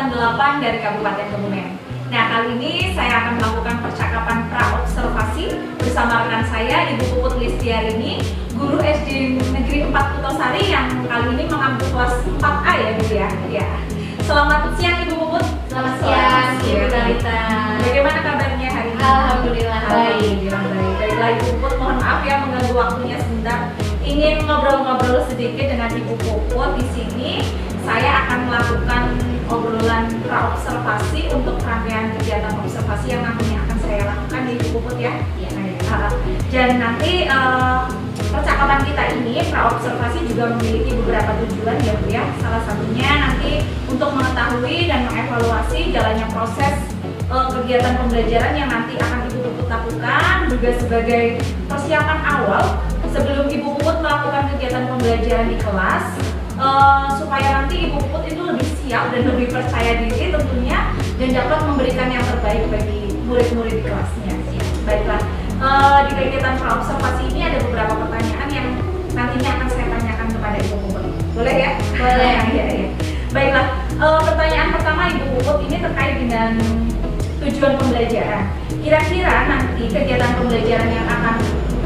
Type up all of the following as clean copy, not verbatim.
Angkatan 8 dari Kabupaten Kebumen. Nah, kali ini saya akan melakukan percakapan pra-observasi bersama rekan saya, Ibu Puput Listiarini, guru SD Negeri 4 Kutosari yang kali ini mengambil kelas 4A ya, Bu ya. Ya. Selamat siang Ibu Puput. Selamat siang Ibu Talita. Bagaimana kabarnya hari ini? Alhamdulillah baik. Alhamdulillah baik. Baiklah Ibu Puput, mohon maaf ya mengganggu waktunya sebentar. Ingin ngobrol-ngobrol sedikit dengan Ibu Puput di sini. Saya akan melakukan obrolan pra-observasi untuk rangkaian kegiatan observasi yang nantinya akan saya lakukan di Ibu Puput ya. Dan nanti percakapan kita ini pra-observasi juga memiliki beberapa tujuan ya Bu ya. Salah satunya nanti untuk mengetahui dan mengevaluasi jalannya proses kegiatan pembelajaran yang nanti akan Ibu Puput lakukan, juga sebagai persiapan awal sebelum Ibu Puput melakukan kegiatan pembelajaran di kelas, supaya nanti Ibu Puput itu lebih siap dan lebih percaya diri tentunya dan dapat memberikan yang terbaik bagi murid-murid di kelasnya. Baiklah, di kegiatan pra-observasi ini ada beberapa pertanyaan yang nantinya akan saya tanyakan kepada Ibu Puput. Boleh ya? Boleh. Ya. Baiklah, pertanyaan pertama Ibu Puput ini terkait dengan tujuan pembelajaran. Kira-kira nanti kegiatan pembelajaran yang akan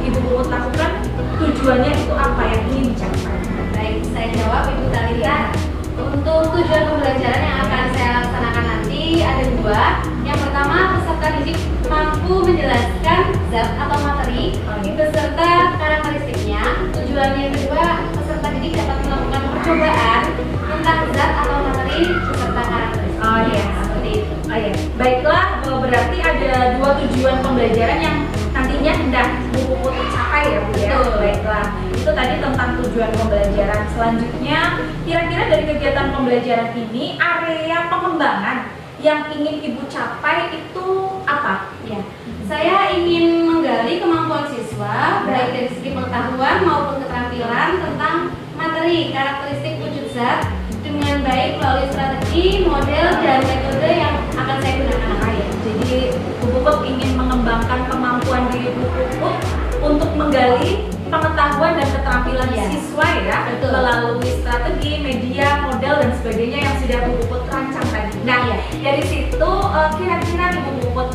Ibu Puput lakukan, tujuannya itu apa yang ingin dicapai? Baik, saya jawab Ibu Talita. Untuk tujuan pembelajaran yang akan saya laksanakan nanti ada dua. Yang pertama, peserta didik mampu menjelaskan zat atau materi beserta karakteristiknya. Tujuan yang kedua, peserta didik dapat melakukan percobaan tentang zat atau materi beserta karakteristik. Oh iya, seperti itu. Oh iya. Baiklah, berarti ada dua tujuan pembelajaran yang nantinya hendak Bu Puput capai ya Bu ya. Betul. Baiklah, itu tadi tentang tujuan pembelajaran. Selanjutnya, kira-kira dari kegiatan pembelajaran ini area pengembangan yang ingin Ibu capai itu apa? Ya, saya ingin menggali kemampuan siswa baik dari segi pengetahuan maupun keterampilan tentang materi, karakteristik wujud zat dengan baik melalui strategi, model, dan metode yang akan saya gunakan. Jadi Bu Puput ingin mengembangkan kemampuan diri Bu Puput untuk menggali pengetahuan dan keterampilan siswa ya. Betul. Melalui strategi, media, model dan sebagainya yang sudah Bu Puput rancang tadi. Nah, dari situ kira-kira nih Bu Puput,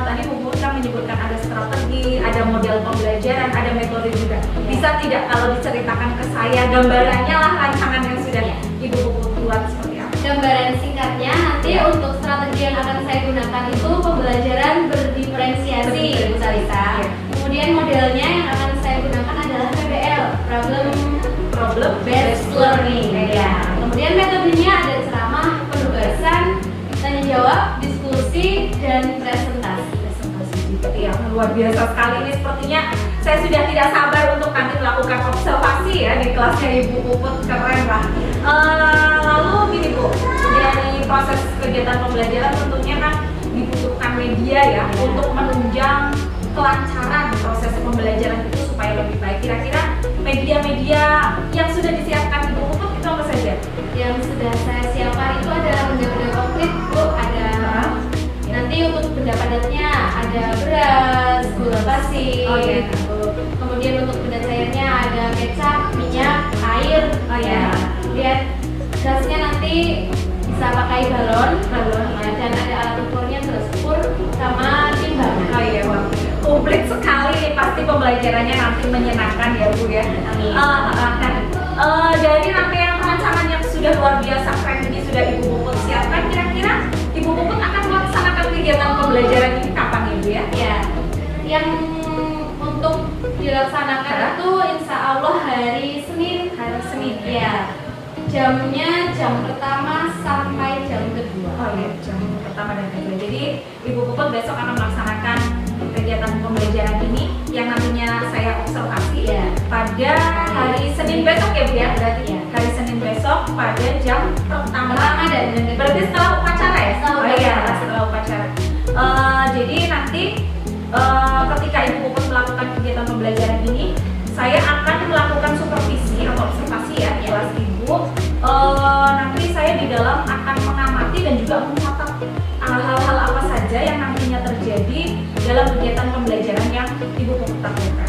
tadi Bu Puput kan menyebutkan ada strategi, ada model pembelajaran, ada metode juga. Bisa tidak kalau diceritakan ke saya gambarannya lah rancangan yang sudah Ibu Puput buat seperti apa? Gambaran singkatnya nanti untuk strategi yang akan saya gunakan itu pembelajaran berdiferensiasi, Bu Talita. Kemudian modelnya yang akan saya gunakan adalah PBL, Problem Based Learning. Kemudian metodenya ada ceramah, penugasan, tanya jawab, diskusi, dan presentasi. Ya, luar biasa sekali ini. Sepertinya saya sudah tidak sabar untuk nanti melakukan observasi ya di kelasnya Ibu Puput. Keren lah. Lalu gini Bu, dari proses kegiatan pembelajaran tentunya kan dibutuhkan media ya untuk menunjang kelancaran proses pembelajaran itu supaya lebih baik. Kira-kira media-media yang sudah disiapkan Ibu Puput itu apa saja? Yang sudah saya siapkan itu adalah benda-benda konkret Bu, ada nanti untuk benda padatnya ada beras, gula pasir, kemudian untuk benda cairnya ada kecap, minyak, air, kemudian gasnya nanti bisa pakai balon, dan ada alat ukurnya beras ukur sama timbangan. Komplit sekali nih, pasti pembelajarannya nanti menyenangkan ya Bu ya. Amin. Dari rangkaian rancangan yang sudah luar biasa keren ini sudah Ibu Puput siapkan, kira-kira Ibu Puput akan melaksanakan kegiatan pembelajaran ini kapan Ibu ya? Ya, yang untuk dilaksanakan itu insya Allah hari Senin. Ya, jamnya jam pertama sampai jam kedua. Oh iya, jam pertama dan kedua. Jadi Ibu Puput besok akan melaksanakan kegiatan pembelajaran ini yang nantinya saya observasi pada hari Senin besok ya Bu ya, berarti hari Senin besok pada jam pertama dan berarti setelah upacara ya? Setelah upacara. Jadi nanti ketika Ibu Puput melakukan kegiatan pembelajaran ini, saya akan melakukan supervisi atau observasi ya di kelas Ibu. Nanti saya di dalam akan mengamati dan juga mencatat hal-hal apa saja yang nantinya terjadi dalam kegiatan pembelajaran yang Ibu Puput lakukan.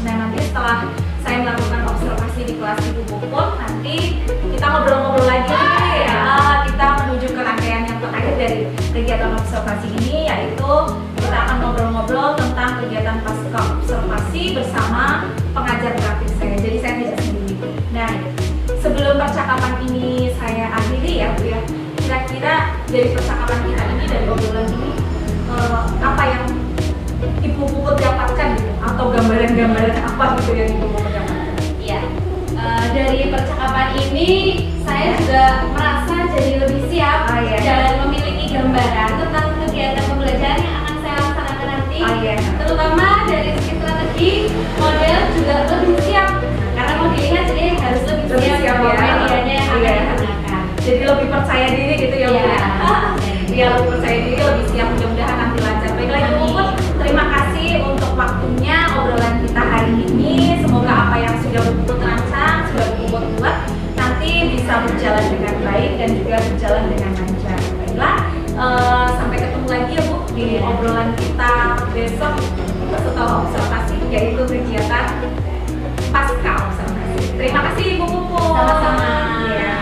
Nah, nanti setelah saya melakukan observasi di kelas Ibu Puput, nanti kita ngobrol-ngobrol lagi ya. Kita menuju ke observasi ini, yaitu kita akan ngobrol-ngobrol tentang kegiatan pasca observasi bersama pengajar grafis saya. Jadi saya tidak sendiri. Nah, sebelum percakapan ini saya akhiri ya Bu ya, kira-kira dari percakapan kita ini, dari obrolan ini, apa yang Ibu Puput dapatkan gitu? Atau gambaran-gambaran apa gitu yang Ibu Puput dapatkan? Iya. Dari percakapan ini saya juga merasa jadi lebih siap dan memiliki gambaran tentang kegiatan pembelajaran yang akan saya laksanakan nanti. Terutama dari segi strategi, model juga lebih siap karena modelingnya jadi harus lebih siap ya, medianya yang akan digunakan. Jadi lebih percaya diri gitu ya Bu ya. Iya, lebih percaya diri, lebih siap, mudah-mudahan nanti lancar. Baiklah Ibu Puput, terima kasih untuk waktunya obrolan kita hari ini. Semoga apa yang sudah Bu Puput rancang, sudah Bu Puput buat, nanti bisa berjalan dengan baik dan juga berjalan dengan lancar. Baiklah, sampai ketemu lagi ya Bu di obrolan kita besok setelah observasi, yaitu kegiatan pasca observasi. Terima kasih Ibu Puput. Sama-sama. Ya.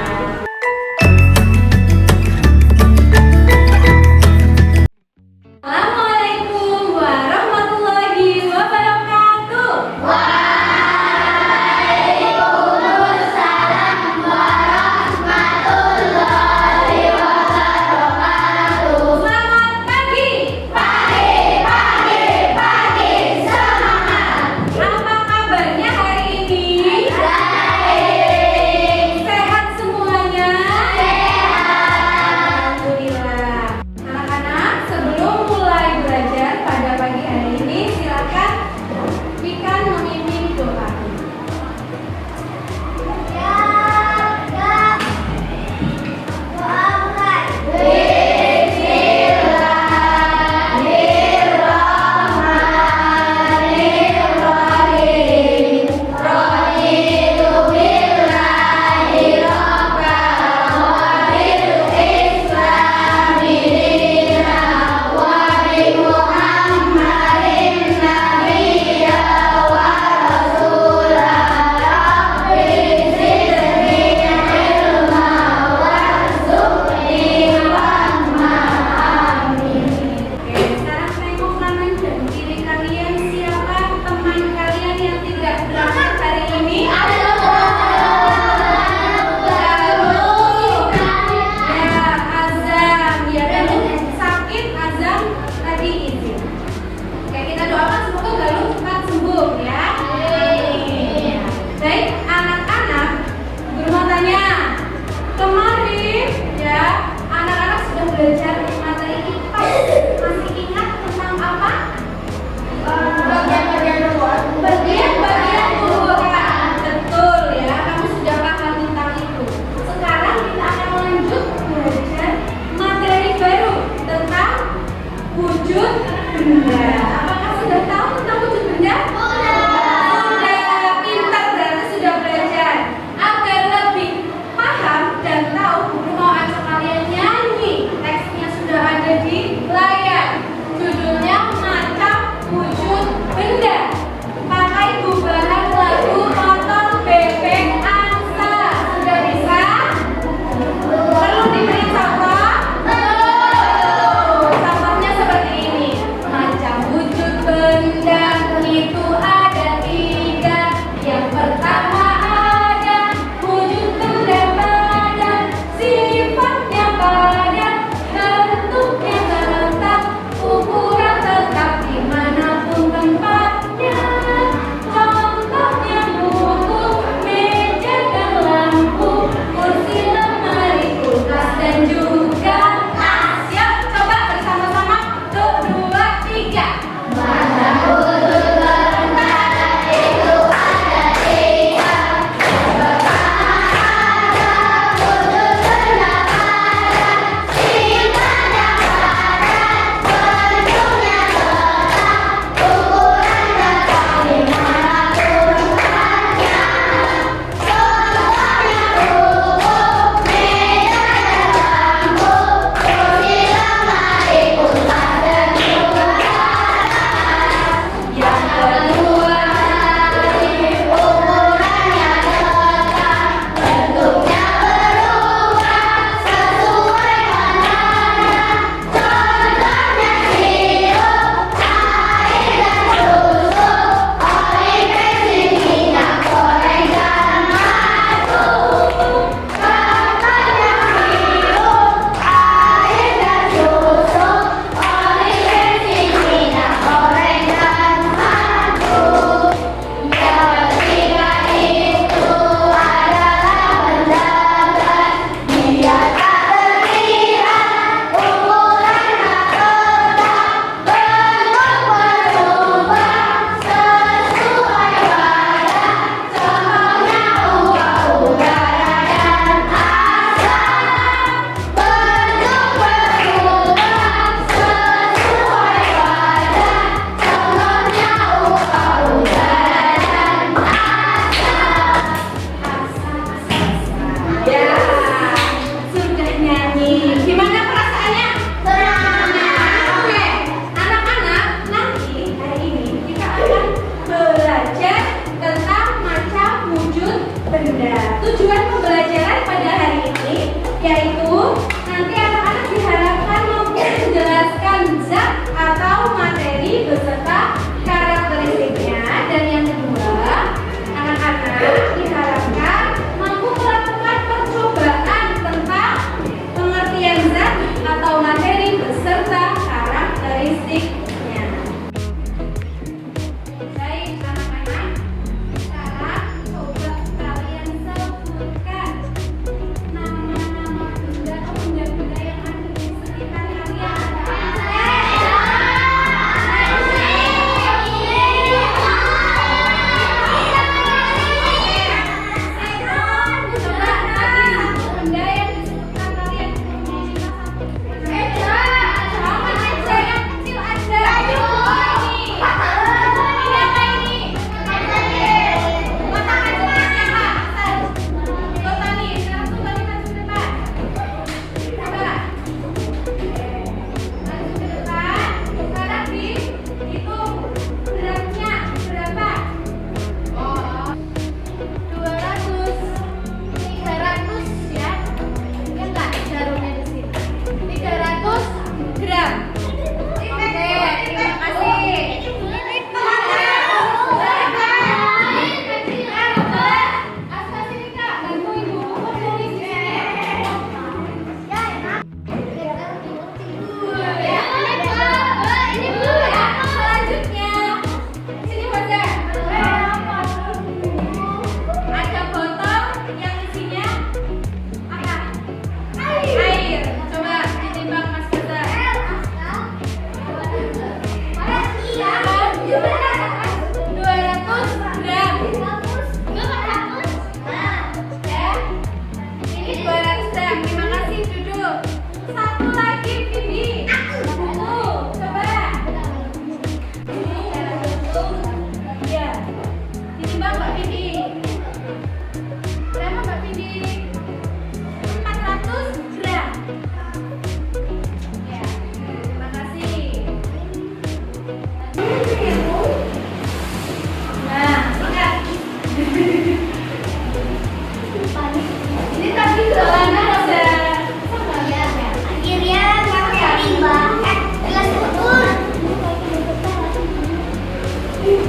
Kita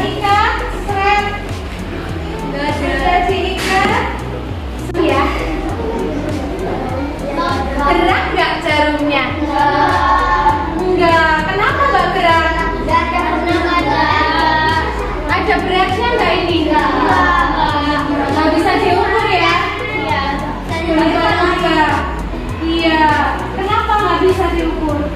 ikat, seret. Sudah diikat. Ya. Gerak nggak jarumnya? Enggak. Kenapa nggak gerak? Ada beratnya nggak ini? Nggak bisa diukur ya? Kenapa? Iya. Kenapa nggak bisa diukur?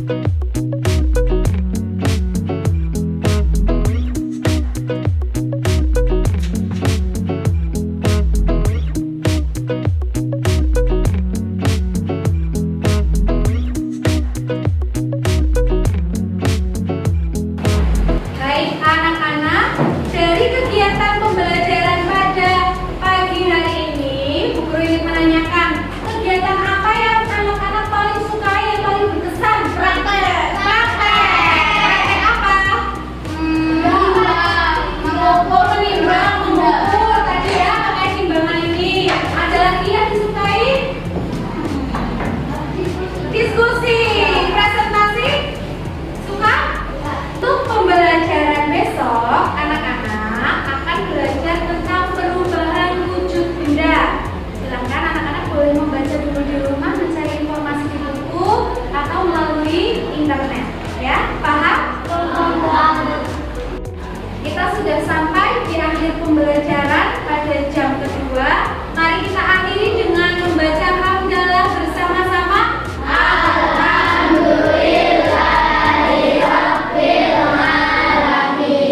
Baik anak-anak, dari kegiatan pembelajaran pada pagi hari ini, Bu Guru ingin menanyakan kegiatan apa yang anak-anak paling sukai, yang paling berkesan? Praktek. Praktek apa? Menimbang, mengukur tadi ya, pakai timbangan ini. Ada lagi yang disukai? Diskusi, presentasi, suka? Untuk pembelajaran besok, anak-anak akan belajar tentang perubahan wujud benda. Silakan anak-anak boleh membaca dulu di rumah, mencari informasi di buku atau melalui internet. Ya, paham? Kita sudah sampai di akhir pembelajaran pada jam kedua. Mari kita akhiri dengan membaca hamdalah bersama-sama.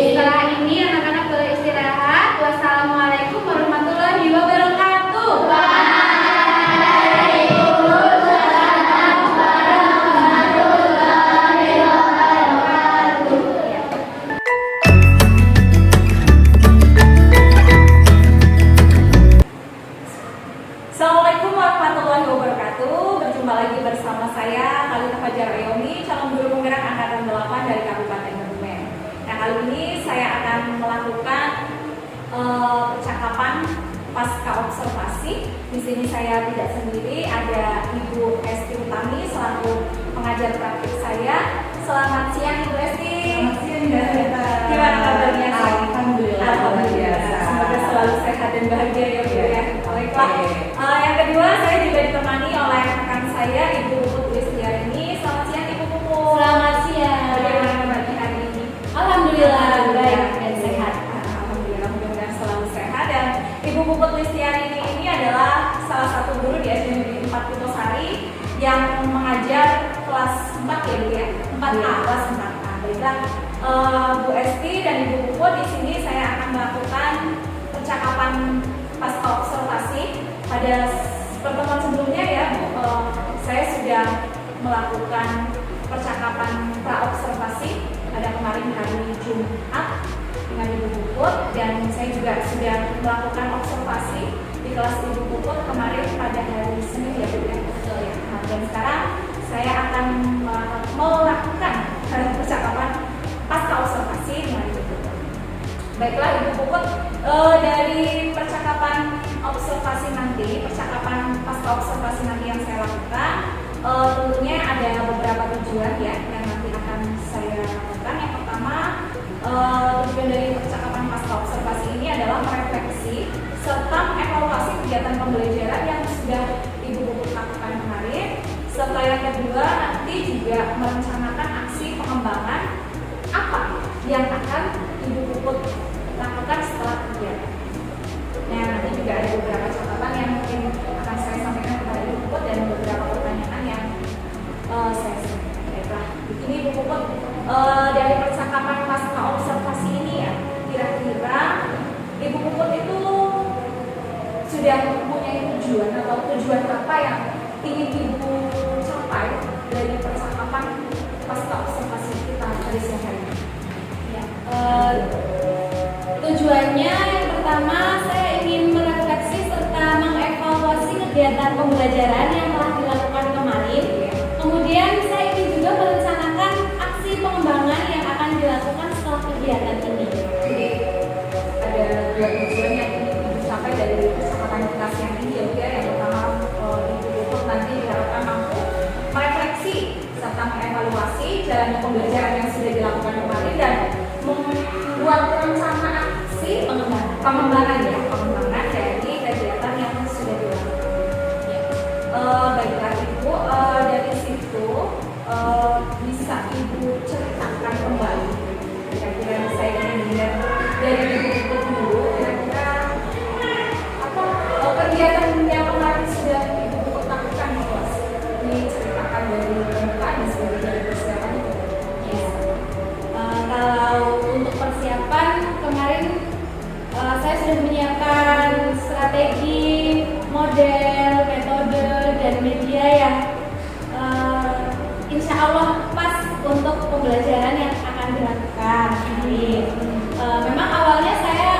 Setelah ini anak-anak boleh istirahat. Wassalamualaikum warahmatullahi wabarakatuh. Assalamualaikum warahmatullahi wabarakatuh. Berjumpa lagi bersama saya Khalida Fajar Ayomi, calon guru penggerak angkatan 8 dari Kabupaten Kebumen. Nah, kali ini saya akan melakukan percakapan pasca observasi. Di sini saya tidak sendiri, ada Ibu Esti Utami selaku pengajar praktik saya. Selamat siang Ibu Esti. Selamat siang, Mbak. Gimana kabarnya? Alhamdulillah. Alhamdulillah. Semoga selalu sehat dan bahagia ya Bu ya. Baiklah. Yang kedua, saya juga ditemani oleh rekan saya Ibu Puput Listiarini. Selamat siang Ibu Puput. Selamat siang. Bagaimana kabarnya hari ini? Alhamdulillah baik dan sehat. Alhamdulillah, mudah-mudahan selalu sehat. Dan Ibu Puput Listiarini ini adalah salah satu guru di SD Negeri 4 Kutosari yang mengajar kelas 4 ya Bu ya? 4A, kelas 4A. Baiklah, Bu Esti dan Ibu Puput, di sini saya akan melakukan percakapan pasca observasi. Pada pertemuan sebelumnya ya Bu, saya sudah melakukan percakapan pra-observasi pada kemarin hari Jumat dengan Ibu Puput, dan saya juga sudah melakukan observasi di kelas Ibu Puput kemarin pada hari Senin ya Bu ya. Nah, dan sekarang saya akan melakukan percakapan pasca observasi dengan Ibu Puput. Baiklah Ibu Puput, dari percakapan observasi nanti, percakapan pasca observasi nanti yang saya lakukan, tentunya ada beberapa tujuan ya yang nanti akan saya lakukan. Yang pertama, tujuan dari percakapan pasca observasi ini adalah merefleksi serta mengevaluasi kegiatan pembelajaran yang sudah Ibu Puput lakukan kemarin. Serta yang kedua, nanti juga merencanakan aksi pengembangan apa yang akan Ibu Puput lakukan setelah kegiatan. Nah, nanti juga ada beberapa catatan yang mungkin akan saya sampaikan kepada Ibu Puput dan beberapa pertanyaan yang saya sampaikan. Baiklah, begini Ibu Puput, dari percakapan pasca observasi ini ya, kira-kira Ibu Puput itu sudah mempunyai tujuan atau tujuan apa yang ingin Ibu capai dari percakapan pasca observasi kita pada siang hari ini? Ya, tujuannya yang pertama saya ingin merefleksi serta mengevaluasi kegiatan pembelajaran yang telah dilakukan kemarin. Kemudian saya ingin juga merencanakan aksi pengembangan yang akan dilakukan setelah kegiatan ini. Jadi ada dua tujuan yang ingin dicapai dari percakapan kita siang ini ya Bu ya. Yang pertama, Ibu Puput nanti diharapkan mampu merefleksi serta mengevaluasi jalannya pembelajaran yang sudah dilakukan kemarin dan membuat rencana aksi pengembangan dari kegiatan yang sudah dilakukan. Baiklah Ibu, dari situ bisa Ibu ceritakan kembali kira-kira saya ingin dengar dari Ibu Puput dulu, kira-kira apa kegiatan yang kemarin sudah Ibu Puput lakukan di kelas. Ini ceritakan dari pembukaan dan sebagainya. insya Allah pas untuk pembelajaran yang akan dilakukan. Memang awalnya saya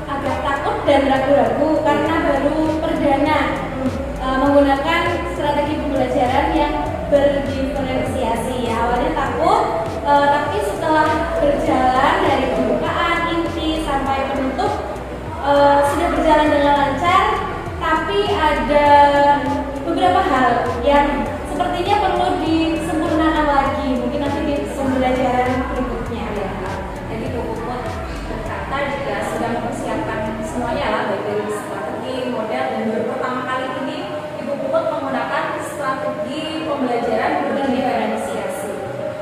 agak takut dan ragu-ragu karena baru perdana menggunakan strategi pembelajaran yang berdiferensiasi. Awalnya takut, tapi setelah berjalan dari pembukaan, inti sampai penutup sudah berjalan dengan lancar. Tapi ada beberapa hal yang sepertinya perlu disempurnakan lagi, mungkin nanti di pembelajaran berikutnya ya. Jadi Bu Puput berkata juga sudah mempersiapkan semuanya lah, baik dari strategi, model, dan baru pertama kali ini Ibu Puput menggunakan strategi pembelajaran berdiferensiasi.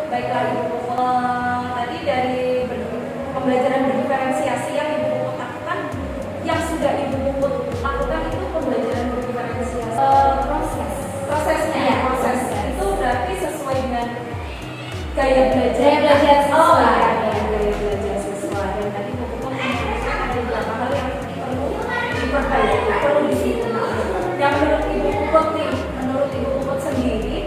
Baiklah Ibu Puput, tadi dari pembelajaran berdiferensiasi yang Ibu Puput lakukan, yang sudah Ibu Puput lakukan itu pembelajaran berdiferensiasi. Prosesnya ya, proses itu berarti sesuai dengan gaya belajar siswa. Oh ya, gaya belajar siswa. Dan tadi Bu Puput menyebutkan ada beberapa hal yang perlu diperbaiki, perlu disempurnakan. Yang menurut Ibu Puput nih, menurut Ibu Puput sendiri,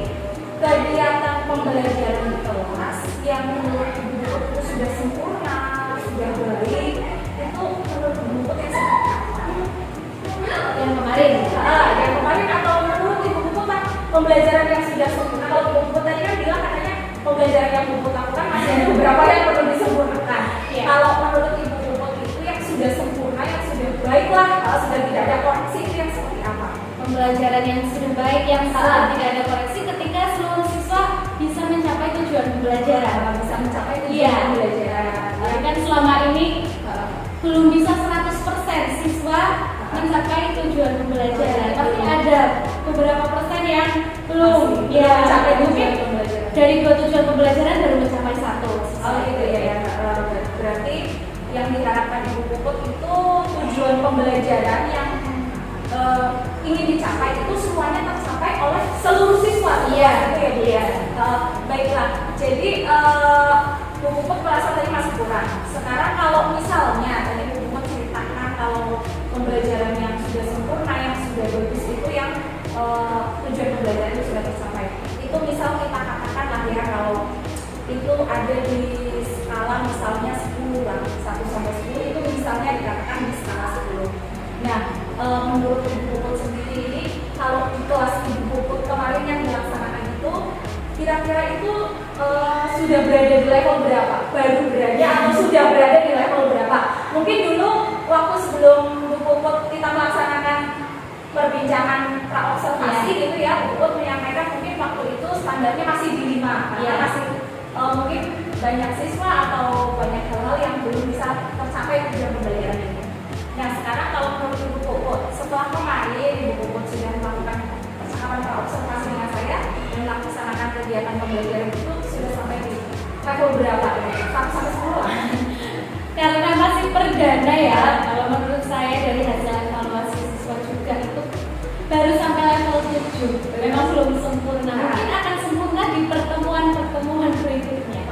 kegiatan pembelajaran di kelas yang menurut Ibu Puput itu sudah sempurna, sudah baik, itu menurut Ibu Puput yang seperti apa? Yang kemarin. Yang kemarin atau menurut Ibu Puput pembelajaran yang sudah sempurna? Kalau Ibu Puput tadi kan bilang katanya pembelajaran yang Ibu Puput lakukan masih ada beberapa yang perlu disempurnakan. Iya. Kalau menurut Ibu Puput itu yang sudah sempurna, yang sudah baiklah, kalau sudah tidak ada koreksi itu yang seperti apa? Pembelajaran yang sudah baik, yang tidak ada koreksi ketika seluruh siswa bisa mencapai tujuan pembelajaran. Bisa mencapai tujuan Iya. pembelajaran. Tapi kan selama ini belum bisa 100% siswa mencapai tujuan pembelajaran. Tapi ada beberapa persen yang belum mencapai tujuan mungkin pembelajaran. dari 2 tujuan pembelajaran baru mencapai 1. Oh gitu ya. Berarti yang diharapkan Ibu Puput itu tujuan pembelajaran yang ingin dicapai itu semuanya tercapai oleh seluruh siswa. Iya, gitu ya Bu. iya. Baiklah. Jadi Bu Puput merasa tadi masih kurang. Sekarang kalau misalnya tadi Bu Puput ceritakan kalau pembelajaran yang sudah sempurna, yang sudah bagus itu yang tujuan pembelajaran itu sudah tercapai. Itu misal kita katakan lah ya, kalau itu ada di skala misalnya 10 lah, 1 sampai 10 itu misalnya dikatakan di skala 10. Nah, menurut Ibu Puput sendiri ini, kalau di kelas Ibu Puput kemarin yang dilaksanakan itu, kira-kira itu sudah berada di level berapa? Baru berada atau sudah berada di level berapa? Mungkin dulu waktu sebelum Bu Puput kita melaksanakan perbincangan praobservasi gitu ya, Bu Puput menyampaikan mungkin waktu itu standarnya masih di 5 karena masih mungkin banyak siswa atau banyak hal-hal yang belum bisa tercapai tujuan pembelajaran ini. Nah sekarang kalau menurut Ibu Puput, setelah kemarin Ibu Puput sudah melakukan percakapan praobservasi dengan saya dan melaksanakan kegiatan pembelajaran itu sudah sampai di level berapa? 1 sampai 10 lah. Karena masih perdana ya, kalau menurut saya dari hasil evaluasi siswa juga itu baru sampai level 7. Memang belum sempurna. Mungkin akan sempurna di pertemuan-pertemuan berikutnya.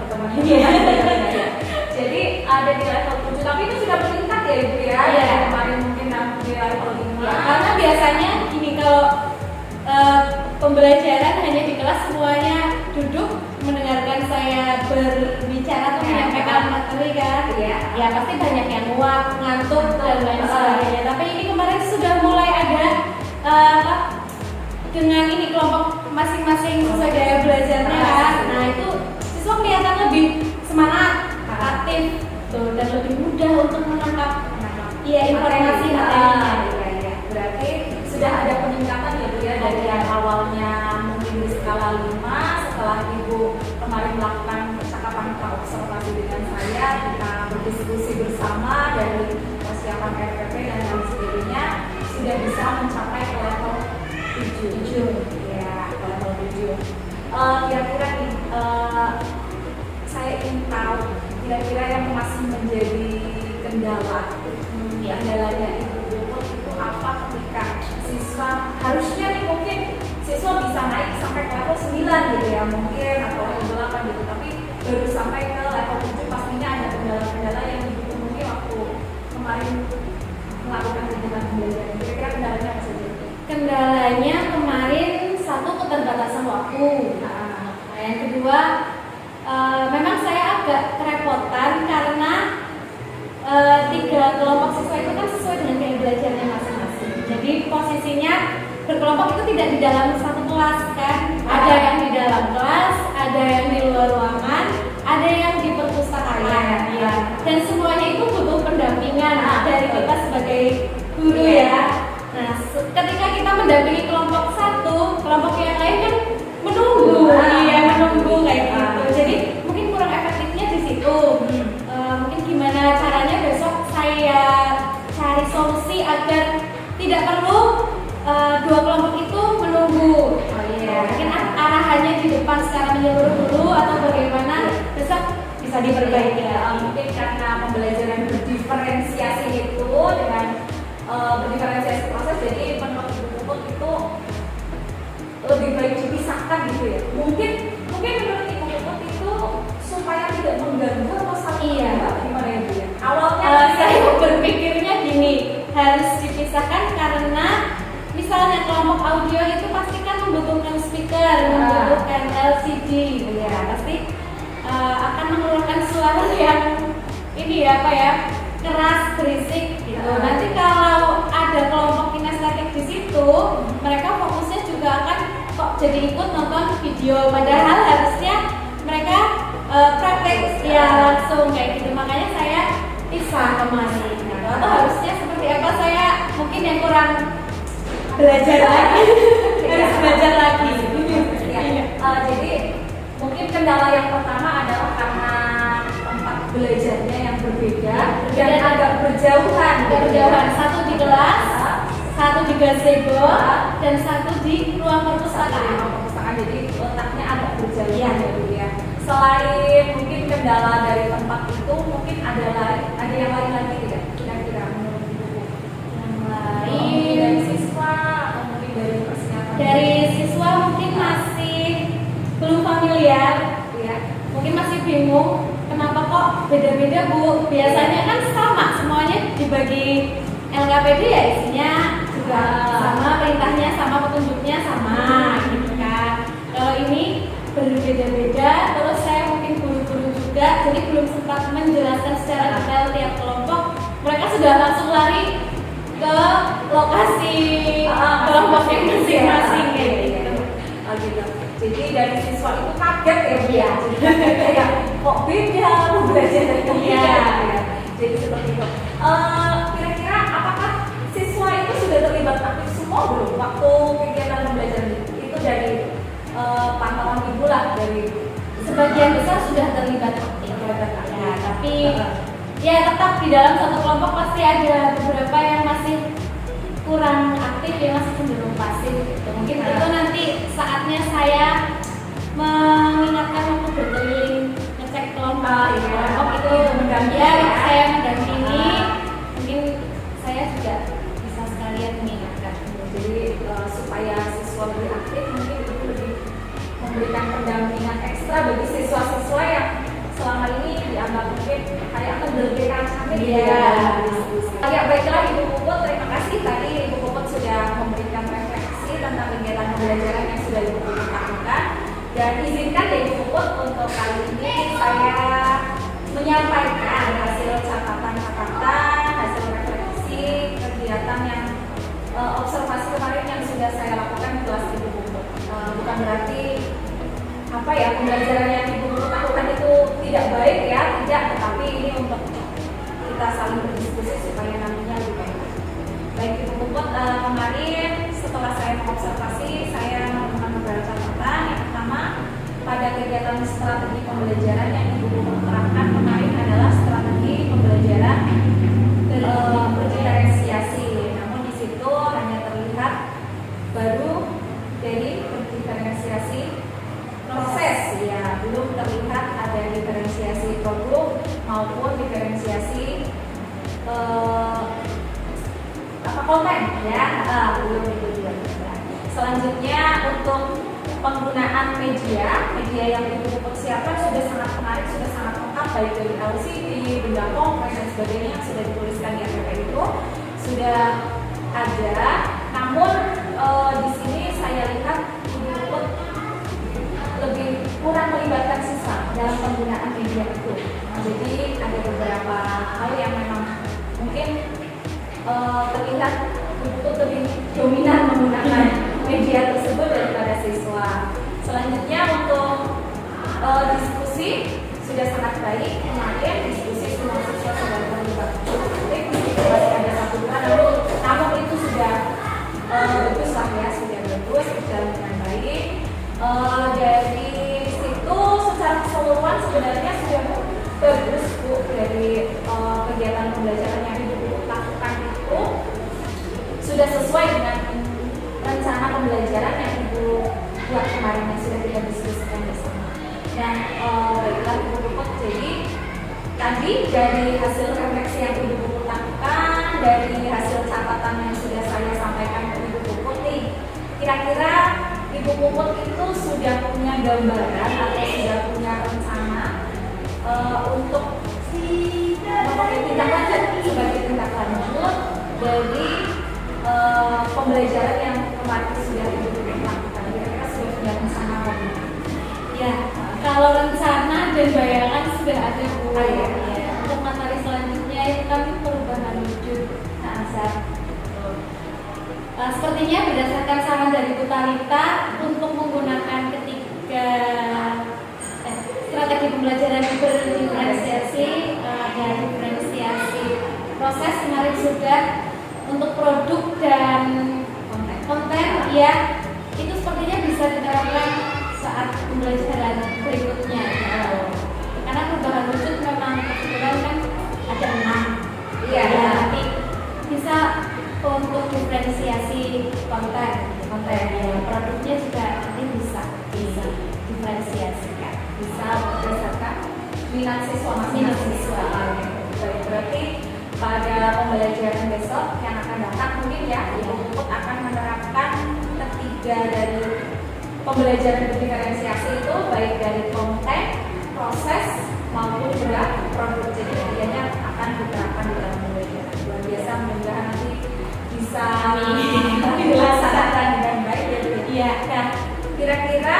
Jadi ada di level 7, tapi itu sudah meningkat ya Ibu ya. Iya. Dari kemarin mungkin di level 5. Ya, karena biasanya gini, kalau pembelajaran hanya di kelas semuanya duduk mendengarkan saya berbicara atau menyampaikan materi kan, ya pasti banyak yang nguap, ngantuk dan lain sebagainya. Tapi ini kemarin sudah mulai ada dengan ini kelompok masing-masing sesuai gaya belajarnya kan. Nah itu siswa kelihatan lebih semangat, aktif, tuh, dan lebih mudah untuk menangkap informasi materinya. Berarti sudah ada peningkatan ya Bu ya, dari yang awalnya mungkin di skala 5, setelah Ibu kemarin melakukan percakapan praobservasi dengan saya, kita berdiskusi bersama dari persiapan RPP dan lain sebagainya, sudah bisa mencapai ke level 7. Ya, ke level 7. Kira-kira nih, saya ingin tahu kira-kira yang masih menjadi kendalanya Ibu Puput itu apa ketika siswa, harusnya nih mungkin siswa bisa naik sampai ke level 9 gitu ya mungkin, atau level 8 gitu, tapi baru sampai ke level 7 pastinya ada kendala-kendala yang ditemui waktu kemarin melakukan kegiatan pembelajaran. Kira-kira kendalanya apa saja? Kendalanya kemarin satu keterbatasan waktu. kondisinya berkelompok itu tidak di dalam satu kelas kan, ada yang di dalam kelas, ada yang di luar ruangan, ada yang di perpustakaan ya. Dan semuanya itu butuh pendampingan dari kita sebagai guru ya. Nah, ketika kita mendampingi kelompok satu, kelompok yang lain kan menunggu, menunggu kayak gitu. Jadi mungkin kurang efektifnya di situ. Mungkin gimana caranya besok saya cari solusi agar tidak perlu dua kelompok itu menunggu. Mungkin arahannya di depan secara menyeluruh dulu atau bagaimana besok bisa diperbaiki. Mungkin karena pembelajaran berdiferensiasi itu dengan berdiferensiasi proses, jadi menurut Ibu Puput itu lebih baik dipisahkan gitu ya. Mungkin menurut Ibu Puput itu supaya tidak mengganggu atau saling gimana ya Bu ya? Awalnya saya berpikirnya gini, harus dipisahkan karena misalnya kelompok audio itu pasti kan membutuhkan speaker, membutuhkan LCD, ya pasti akan mengeluarkan suara yang ini keras, berisik gitu. Nanti kalau ada kelompok kinestetik di situ, mereka fokusnya juga akan kok jadi ikut nonton video, padahal harusnya mereka praktek langsung kayak gitu. Makanya saya pisah kemarin gitu. Atau harusnya seperti apa, saya mungkin yang kurang belajar lagi harus belajar lagi. Jadi mungkin kendala yang pertama adalah karena tempat belajarnya yang berbeda dan agak berjauhan. Satu di kelas, satu di gazebo, dan satu di ruang perpustakaan. Jadi letaknya agak berjauhan ya. Selain mungkin kendala dari tempat itu, mungkin ada yang lain lagi tidak? Kira-kira menurut Ibu? Yang Dari lain siswa atau mungkin dari persiapan? dari siswa mungkin masih belum familiar, ya. Mungkin masih bingung kenapa kok beda-beda Bu. Biasanya kan sama, semuanya dibagi LKPD ya, isinya juga sama, perintahnya sama, petunjuknya sama gitu kan. Kalau ini berbeda-beda, terus saya mungkin guru-guru juga, jadi belum sempat menjelaskan secara detail tiap kelompok. Mereka sudah langsung lari ke lokasi kelompoknya masing-masing kayak gitu. Gitu. Jadi dari siswa itu kaget ya Bu ya. Jadi kayak kok beda lu belajar dari ya. Jadi seperti itu. Kira-kira apakah siswa itu sudah terlibat aktif semua belum waktu kegiatan pembelajaran itu dari pantauan Ibu lah, dari Sebagian besar sudah terlibat aktif ya, tapi ya tetap di dalam satu kelompok pasti ada beberapa yang masih kurang aktif, yang masih cenderung pasif gitu. Mungkin itu nanti saatnya saya mengingatkan waktu berkeliling ngecek kelompok itu saya mendampingi, mungkin saya juga bisa sekalian mengingatkan. Jadi supaya siswa lebih aktif, mungkin itu lebih memberikan pendampingan ekstra bagi siswa-siswa yang selama ini dianggap mungkin kayak keberdekaan kami ya. Baiklah Ibu Puput, terima kasih tadi Ibu Puput sudah memberikan refleksi tentang kegiatan pembelajaran yang sudah Ibu Puput lakukan. Dan izinkan ya Ibu Puput untuk kali ini saya menyampaikan hasil catatan-catatan, hasil refleksi kegiatan yang observasi kemarin yang sudah saya lakukan di kelas Ibu Puput. Bukan berarti pembelajaran yang Ibu Puput lakukan itu tidak baik ya, tidak, tetapi ini untuk kita saling berdiskusi supaya nantinya lebih baik. Baik Ibu Puput, kemarin setelah saya mengobservasi, saya menemukan beberapa catatan. Yang pertama, pada kegiatan strategi pembelajaran yang Ibu Puput terapkan kemarin adalah strategi pembelajaran berdiferensiasi. Namun di situ hanya terlihat baru dari diferensiasi proses ya, belum terlihat ada diferensiasi produk maupun diferensiasi konten ya, belum itu juga. Selanjutnya untuk penggunaan media yang Ibu Puput siapkan sudah sangat menarik, sudah sangat lengkap, baik dari LCD, benda kompres dan sebagainya yang sudah dituliskan di RPP itu sudah ada. Namun di sini saya lihat Ibu Puput lebih kurang melibatkan siswa dalam penggunaan media itu. Jadi ada beberapa hal yang memang mungkin terlihat Ibu Puput lebih dominan menggunakan media tersebut daripada siswa. Selanjutnya untuk diskusi sudah sangat baik. Kemarin diskusi semua siswa sudah terlibat cukup aktif, masih ada satu dua, namun itu sudah bagus lah ya, sudah bagus, berjalan dengan baik. Dari situ secara keseluruhan sebenarnya sudah bagus Bu, dari kegiatan pembelajaran yang Ibu lakukan itu sudah sesuai dengan rencana pembelajaran yang Ibu buat kemarin yang sudah kita diskusikan bersama. Dan baiklah Ibu Puput, jadi tadi dari hasil refleksi yang Ibu Puput lakukan, dari hasil catatan yang sudah saya sampaikan ke Ibu Puput nih, kira-kira Ibu Puput itu sudah punya gambaran atau sudah punya rencana untuk melakukan tindak lanjut sebagai tindak lanjut dari pembelajaran yang kemarin sudah Ibu Puput lakukan. Kira-kira sudah punya rencana apa? Ya, kalau rencana dan bayangan sudah ada Bu. Iya. Ya, untuk materi selanjutnya itu kan perubahan wujud asar. Sepertinya berdasarkan saran dari Bu Talita untuk menggunakan ketiga strategi pembelajaran berdiferensiasi, dan diferensiasi proses kemarin sudah untuk produk dan konten ya, itu sepertinya bisa diterapkan saat pembelajaran berikutnya. Karena perubahan wujud memang kebetulan kan ada 6. Iya. Ya, nanti bisa untuk diferensiasi konten ya, produknya juga nanti bisa diferensiasikan, Bisa berdasarkan minat siswa Minat masing-masing. siswa. Baik, berarti pada pembelajaran besok yang akan datang mungkin ya Ibu Puput akan menerapkan ketiga dari pembelajaran berdiferensiasi itu, baik dari konten, proses maupun juga produk. Jadi ketiganya akan diterapkan di dalam pembelajaran. Luar biasa, mudah-mudahan nanti bisa dilaksanakan dengan baik ya Bu. Iya. Nah, kira-kira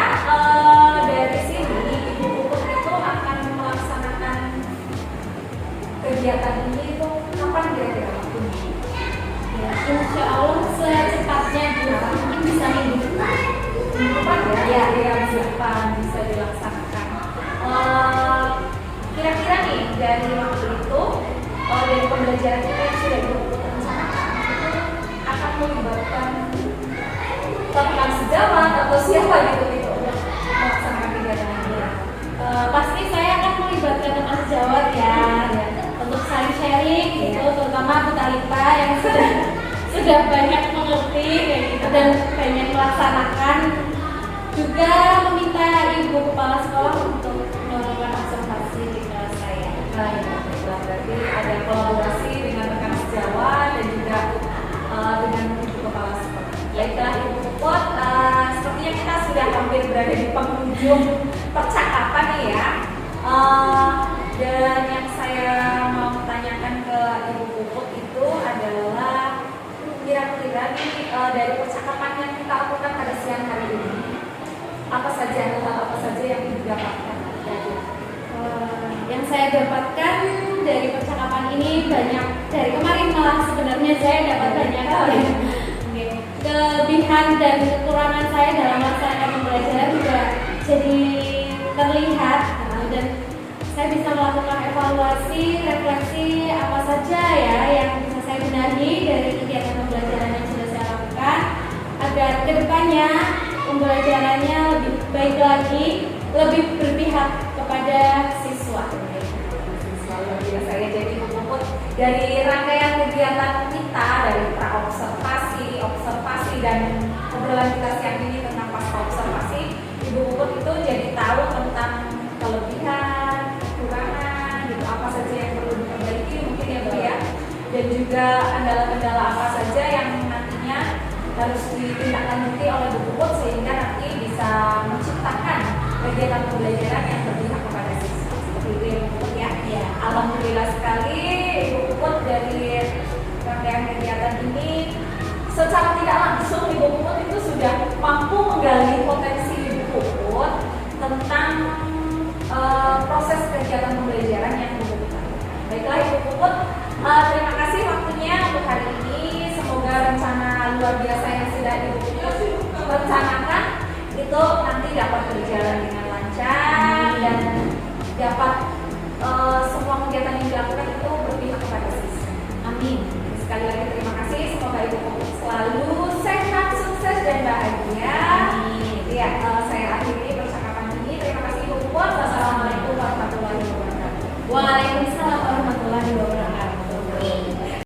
dari sini Ibu Puput itu akan melaksanakan kegiatan ini itu kapan kira-kira waktunya? Ya, insya Allah secepatnya Bu, mungkin bisa minggu depan. Kapan ya? Ya. Ya, depan bisa dilaksanakan. Kira-kira nih dari waktu itu, dari pembelajaran kita yang sudah Ibu Puput rencanakan itu akan melibatkan teman sejawat atau siapa gitu untuk melaksanakan kegiatan ini? Pasti saya akan melibatkan teman sejawat ya, untuk saling sharing gitu, terutama Bu Talita yang sudah banyak mengerti kayak gitu dan banyak melaksanakan. Juga meminta Ibu Kepala Sekolah untuk melakukan observasi di kelas saya. Baik, berarti ada kolaborasi dengan rekan sejawat dan juga dengan Ibu Kepala Sekolah. Baiklah Ibu Puput, sepertinya kita sudah hampir berada di penghujung percakapan nih ya. Dan yang saya mau tanyakan ke Ibu Puput itu adalah kira-kira nih dari percakapan yang kita lakukan pada siang hari ini, apa saja yang Ibu dapatkan? Yang saya dapatkan dari percakapan ini banyak, dari kemarin malah sebenarnya saya dapat banyak kelebihan dan kekurangan saya dalam melaksanakan pembelajaran juga jadi terlihat, dan saya bisa melakukan evaluasi, refleksi apa saja ya yang bisa saya benahi dari kegiatan pembelajaran yang sudah saya lakukan agar kedepannya pembelajarannya lebih baik lagi, lebih berpihak kepada siswa. Luar biasa ya, jadi Ibu Puput dari rangkaian kegiatan kita dari pra-observasi, observasi dan obrolan kita siang ini tentang pasca observasi, Ibu Puput itu jadi tahu tentang kelebihan, kekurangan, gitu apa saja yang perlu diperbaiki mungkin ya Bu ya, dan juga kendala-kendala apa saja yang nantinya harus ditindaklanjuti oleh Ibu Puput sehingga nanti bisa menciptakan kegiatan pembelajaran yang berpihak kepada siswa. Seperti itu ya Bu Puput ya. Alhamdulillah sekali Ibu Puput dari rangkaian kegiatan ini secara tidak langsung Ibu Puput itu sudah mampu menggali potensi Ibu Puput tentang proses kegiatan pembelajaran yang Ibu Puput lakukan. Baiklah Ibu Puput, terima kasih waktunya untuk hari ini. Semoga rencana luar biasa yang sudah direncanakan itu nanti dapat berjalan dengan lancar dan dapat semua kegiatan yang dilakukan itu berpihak kepada siswa. Amin. Sekali lagi terima kasih.